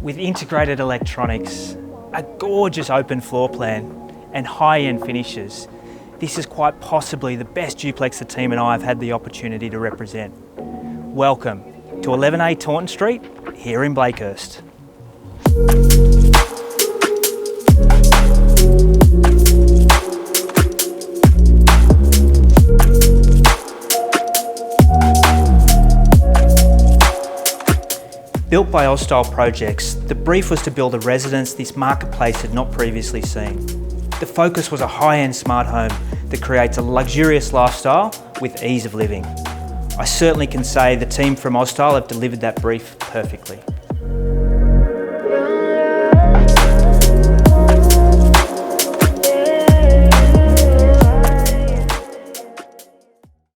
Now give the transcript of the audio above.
With integrated electronics, a gorgeous open floor plan and high-end finishes, this is quite possibly the best duplex the team and I have had the opportunity to represent. Welcome to 11A Taunton Street here in Blakehurst. Built by Ausstyle Projects, the brief was to build a residence this marketplace had not previously seen. The focus was a high-end smart home that creates a luxurious lifestyle with ease of living. I certainly can say the team from Ausstyle have delivered that brief perfectly.